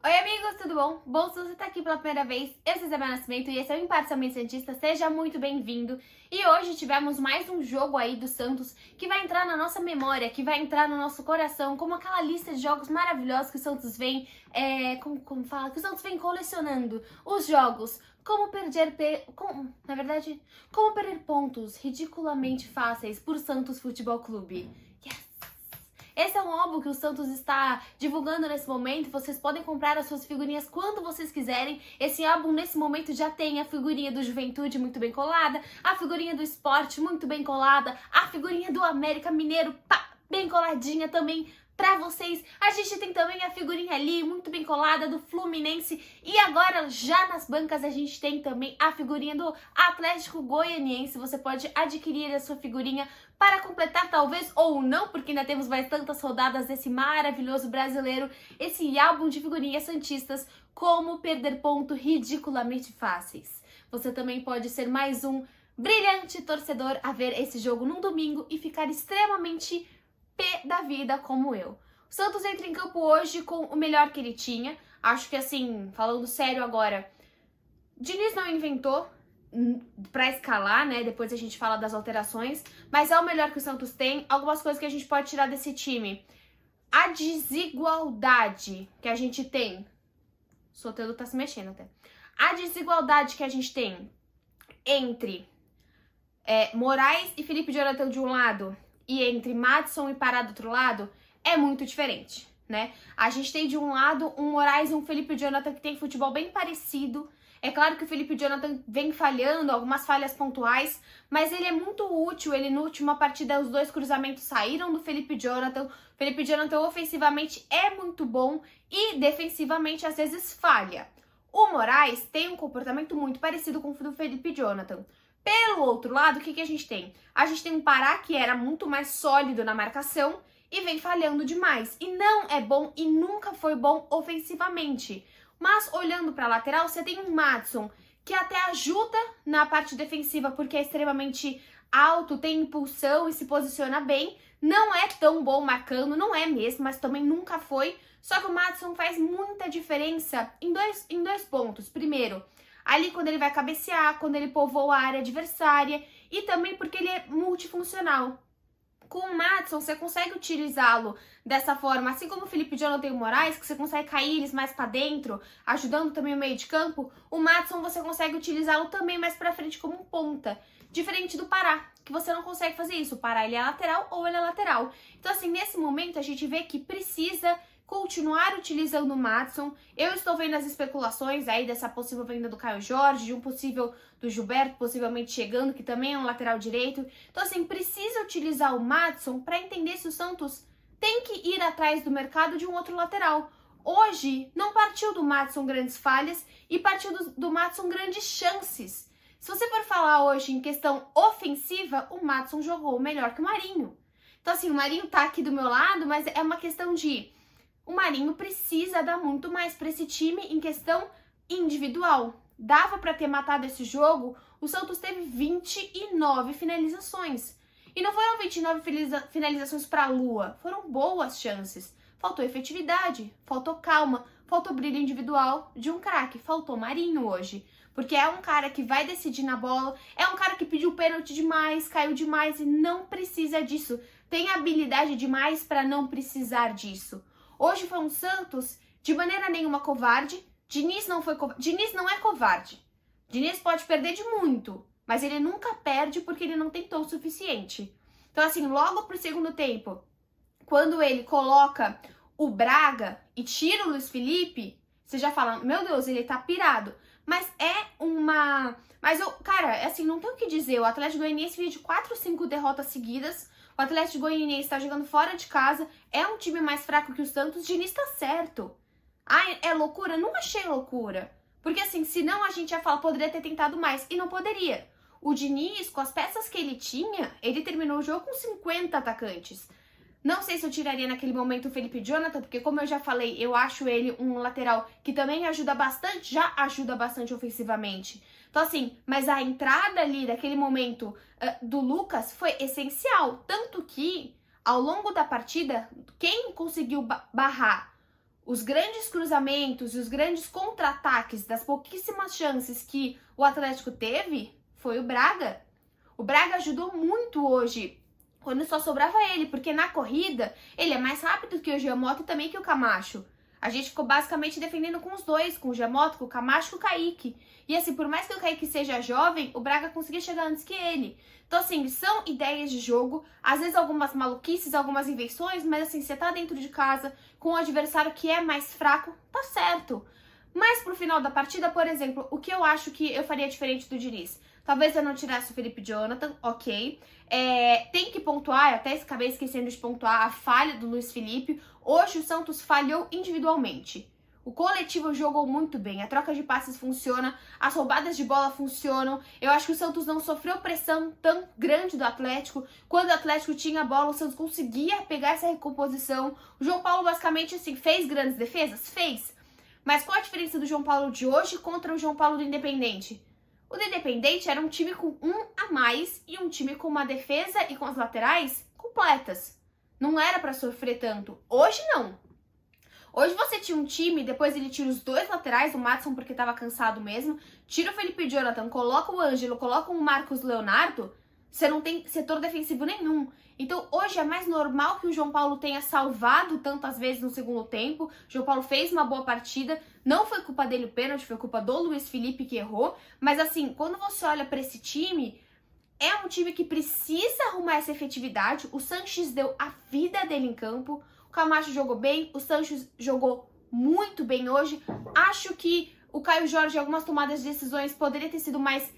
Oi amigos, tudo bom? Bom, se você tá aqui pela primeira vez, eu sou Isabel Nascimento e esse é o Imparcialmente Santista, seja muito bem-vindo. E hoje tivemos mais um jogo aí do Santos que vai entrar na nossa memória, que vai entrar no nosso coração, como aquela lista de jogos maravilhosos que o Santos vem, como fala, que o Santos vem colecionando. Os jogos, como como perder pontos ridiculamente fáceis por Santos Futebol Clube. Esse é um álbum que o Santos está divulgando nesse momento. Vocês podem comprar as suas figurinhas quando vocês quiserem. Esse álbum, nesse momento, já tem a figurinha do Juventude muito bem colada, a figurinha do Sport muito bem colada, a figurinha do América Mineiro, pá, bem coladinha também pra vocês. A gente tem também a figurinha ali, muito bem colada, do Fluminense. E agora, já nas bancas, a gente tem também a figurinha do Atlético Goianiense. Você pode adquirir a sua figurinha para completar, talvez, ou não, porque ainda temos mais tantas rodadas desse maravilhoso brasileiro, esse álbum de figurinhas santistas, como perder ponto ridiculamente fáceis. Você também pode ser mais um brilhante torcedor a ver esse jogo num domingo e ficar extremamente pé da vida como eu. O Santos entra em campo hoje com o melhor que ele tinha. Acho que assim, falando sério agora, Diniz não inventou pra escalar, né? Depois a gente fala das alterações, mas é o melhor que o Santos tem. Algumas coisas que a gente pode tirar desse time. A desigualdade que a gente tem. O Soteldo tá se mexendo até. A desigualdade que a gente tem entre Moraes e Felipe Jonathan de um lado e entre Madison e Pará do outro lado é muito diferente, né? A gente tem de um lado um Moraes e um Felipe Jonathan que tem futebol bem parecido. É claro que o Felipe Jonathan vem falhando, algumas falhas pontuais, mas ele é muito útil. Ele, na última partida, os dois cruzamentos saíram do Felipe Jonathan. O Felipe Jonathan ofensivamente é muito bom e defensivamente às vezes falha. O Moraes tem um comportamento muito parecido com o do Felipe Jonathan. Pelo outro lado, o que a gente tem? A gente tem um Pará que era muito mais sólido na marcação e vem falhando demais. E não é bom e nunca foi bom ofensivamente. Mas olhando para a lateral, você tem um Madison que até ajuda na parte defensiva porque é extremamente alto, tem impulsão e se posiciona bem. Não é tão bom marcando, não é mesmo, mas também nunca foi. Só que o Madison faz muita diferença em dois pontos. Primeiro, ali quando ele vai cabecear, quando ele povoa a área adversária e também porque ele é multifuncional. Com o Madison, você consegue utilizá-lo dessa forma, assim como o Felipe Jonathan e o Moraes, que você consegue cair eles mais para dentro, ajudando também o meio de campo. O Madison você consegue utilizá-lo também mais para frente como um ponta, diferente do Pará, que você não consegue fazer isso. O Pará, ele é lateral ou ele é lateral. Então, assim, nesse momento a gente vê que precisa continuar utilizando o Madison. Eu estou vendo as especulações aí dessa possível venda do Caio Jorge, de um possível do Gilberto possivelmente chegando, que também é um lateral direito. Então, assim, precisa utilizar o Madison para entender se o Santos tem que ir atrás do mercado de um outro lateral. Hoje, não partiu do Madison grandes falhas e partiu do Madison grandes chances. Se você for falar hoje em questão ofensiva, o Madison jogou melhor que o Marinho. Então, assim, o Marinho tá aqui do meu lado, mas é uma questão de o Marinho precisa dar muito mais para esse time em questão individual. Dava para ter matado esse jogo, o Santos teve 29 finalizações. E não foram 29 finalizações para a lua, foram boas chances. Faltou efetividade, faltou calma, faltou brilho individual de um craque. Faltou Marinho hoje, porque é um cara que vai decidir na bola, é um cara que pediu pênalti demais, caiu demais e não precisa disso. Tem habilidade demais para não precisar disso. Hoje foi um Santos de maneira nenhuma covarde. Diniz não foi covarde. Diniz não é covarde. Diniz pode perder de muito, mas ele nunca perde porque ele não tentou o suficiente. Então, assim, logo pro segundo tempo, quando ele coloca o Braga e tira o Luiz Felipe, você já fala, meu Deus, ele tá pirado. Mas cara, assim, não tem o que dizer. O Atlético Goianiense veio de 4 ou 5 derrotas seguidas. O Atlético Goianiense está jogando fora de casa, é um time mais fraco que o Santos, o Diniz tá certo. Ah, é loucura? Não achei loucura. Porque assim, senão a gente já fala, poderia ter tentado mais, e não poderia. O Diniz, com as peças que ele tinha, ele terminou o jogo com 50 atacantes. Não sei se eu tiraria naquele momento o Felipe Jonathan, porque como eu já falei, eu acho ele um lateral que também ajuda bastante, já ajuda bastante ofensivamente. Então assim, mas a entrada ali daquele momento do Lucas foi essencial. Tanto que, ao longo da partida, quem conseguiu barrar os grandes cruzamentos e os grandes contra-ataques das pouquíssimas chances que o Atlético teve foi o Braga. O Braga ajudou muito hoje, quando só sobrava ele, porque na corrida ele é mais rápido que o Giamotto e também que o Camacho. A gente ficou basicamente defendendo com os dois, com o Giamotto, com o Camacho e com o Kaique. E assim, por mais que o Kaique seja jovem, o Braga conseguia chegar antes que ele. Então assim, são ideias de jogo, às vezes algumas maluquices, algumas invenções, mas assim, você tá dentro de casa com um adversário que é mais fraco, tá certo. Mas pro final da partida, por exemplo, o que eu acho que eu faria diferente do Diniz? Talvez eu não tirasse o Felipe Jonathan, ok. Tem que pontuar, eu até acabei esquecendo de pontuar a falha do Luiz Felipe. Hoje o Santos falhou individualmente. O coletivo jogou muito bem, a troca de passes funciona, as roubadas de bola funcionam. Eu acho que o Santos não sofreu pressão tão grande do Atlético. Quando o Atlético tinha a bola, o Santos conseguia pegar essa recomposição. O João Paulo basicamente assim, fez grandes defesas? Fez. Mas qual a diferença do João Paulo de hoje contra o João Paulo do Independente? O do Independente era um time com um a mais e um time com uma defesa e com as laterais completas. Não era pra sofrer tanto. Hoje não. Hoje você tinha um time, depois ele tira os dois laterais, o Maddison porque tava cansado mesmo, tira o Felipe Jonathan, coloca o Ângelo, coloca o Marcos Leonardo, você não tem setor defensivo nenhum. Então hoje é mais normal que o João Paulo tenha salvado tantas vezes no segundo tempo. O João Paulo fez uma boa partida, não foi culpa dele o pênalti, foi culpa do Luiz Felipe que errou. Mas assim, quando você olha para esse time, é um time que precisa arrumar essa efetividade. O Sanches deu a vida dele em campo, o Camacho jogou bem, o Sanches jogou muito bem hoje. Acho que o Caio Jorge, em algumas tomadas de decisões, poderia ter sido mais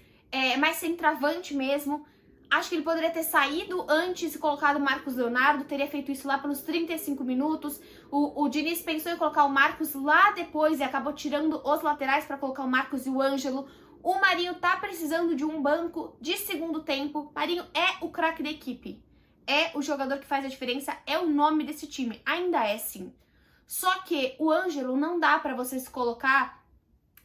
centroavante mesmo. Acho que ele poderia ter saído antes e colocado o Marcos Leonardo, teria feito isso lá pelos 35 minutos. O Diniz pensou em colocar o Marcos lá depois e acabou tirando os laterais para colocar o Marcos e o Ângelo. O Marinho tá precisando de um banco de segundo tempo. Marinho é o craque da equipe. É o jogador que faz a diferença, é o nome desse time. Ainda é sim. Só que o Ângelo não dá para você colocar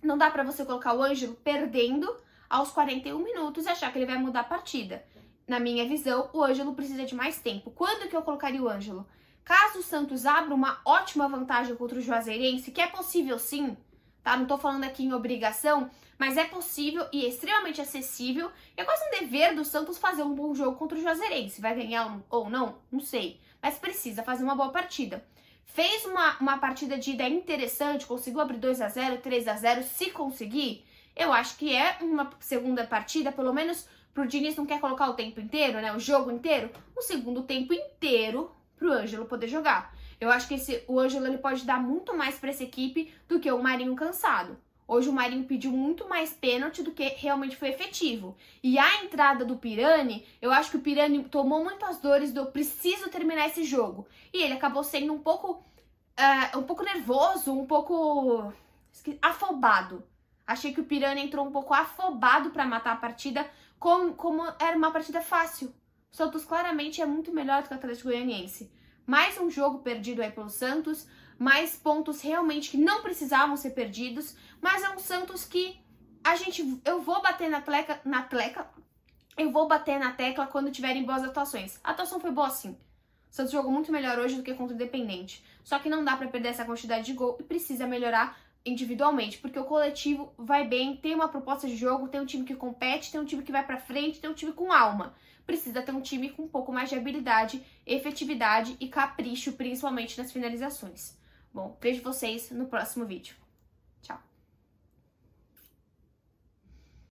o Ângelo perdendo aos 41 minutos e achar que ele vai mudar a partida. Na minha visão, o Ângelo precisa de mais tempo. Quando que eu colocaria o Ângelo? Caso o Santos abra uma ótima vantagem contra o Juazeirense, que é possível sim, tá? Não tô falando aqui em obrigação, mas é possível e é extremamente acessível. É quase um dever do Santos fazer um bom jogo contra o Juazeirense. Vai ganhar ou não? Não sei. Mas precisa fazer uma boa partida. Fez uma partida de ida interessante, conseguiu abrir 2-0, 3-0, se conseguir, eu acho que é uma segunda partida, pelo menos pro Diniz não quer colocar o tempo inteiro, né? O jogo inteiro, um segundo tempo inteiro pro Ângelo poder jogar. Eu acho que o Ângelo ele pode dar muito mais para essa equipe do que o Marinho cansado. Hoje o Marinho pediu muito mais pênalti do que realmente foi efetivo. E a entrada do Pirani, eu acho que o Pirani tomou muitas dores do preciso terminar esse jogo. E ele acabou sendo um pouco nervoso, um pouco afobado. Achei que o Pirani entrou um pouco afobado para matar a partida, como era uma partida fácil. O Santos claramente é muito melhor do que o Atlético Goianiense. Mais um jogo perdido aí pelo Santos, mais pontos realmente que não precisavam ser perdidos, mas é um Santos que eu vou bater eu vou bater na tecla quando tiverem boas atuações. A atuação foi boa sim. O Santos jogou muito melhor hoje do que contra o Independente. Só que não dá para perder essa quantidade de gol e precisa melhorar individualmente, porque o coletivo vai bem, tem uma proposta de jogo, tem um time que compete, tem um time que vai pra frente, tem um time com alma. Precisa ter um time com um pouco mais de habilidade, efetividade e capricho, principalmente nas finalizações. Bom, vejo vocês no próximo vídeo. Tchau!